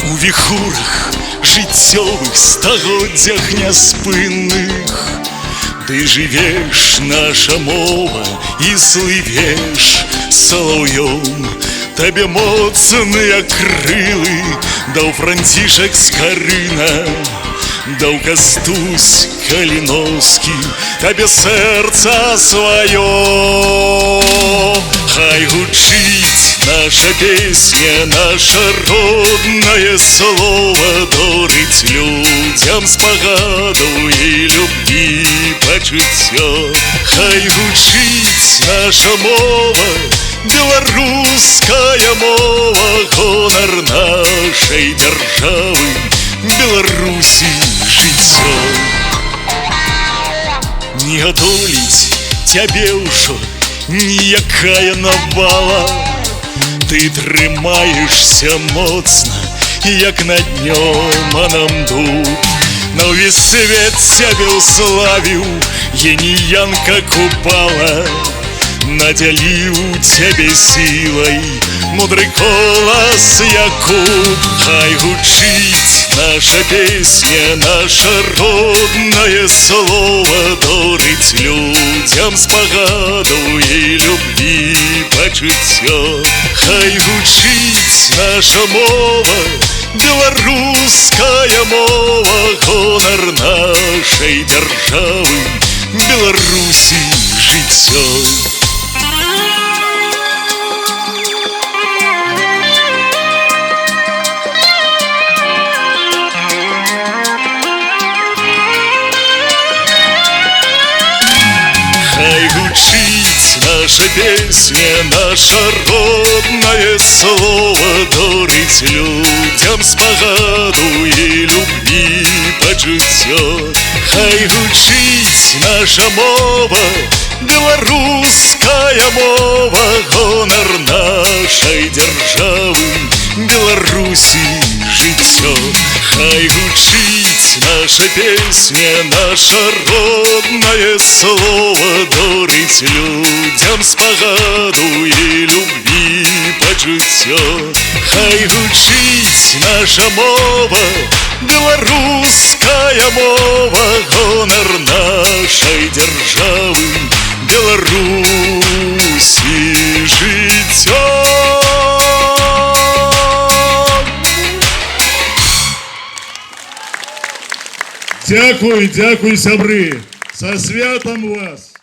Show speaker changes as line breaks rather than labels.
У віхурах жыццёвых стагоддзях няспынных ты живешь, наша мова, и слывешь соловьем. Табе моцныя крылы даў Францішак Скарына, даў Кастусь Каліновскі, табе сэрца сваё. Хай гучыць наша песня, наша роднае слово, дорыць людзям спагадаў і любві пачуццё. Хай гучыць наша мова, беларуская мова, гонар нашай дзяржавы, Беларусі жыццё. Не адолець цябе ўжо ніякая навала, ты трымаешься моцна, як на днём анамду. На ўвесь свет цябе ўславіў геніянка Купала, надзяліў цябе сілай мудры голас Якуб. Хай гучыць наша песня, наша роднае слово, дорыць людзям спагадаў і любві пачуццё. Хай гучыць наша мова, беларуская мова, гонар нашай дзяржавы, Беларусі жыццё. Хай гучыць наша песня, наша роднае слово, дорыць людзям спагаду і любві пачуццё. Хай гучыць наша мова, беларуская мова, гонар нашай дзяржавы, Беларусі жыццё. Хай гучыць наша песня, наша роднае слово, дорыць людзям спагаду і любві пачуццё. Хай гучыць наша мова, беларуская мова, гонар нашай дзяржавы, Беларусі жыццё.
Дякую, сябры, со святом вас!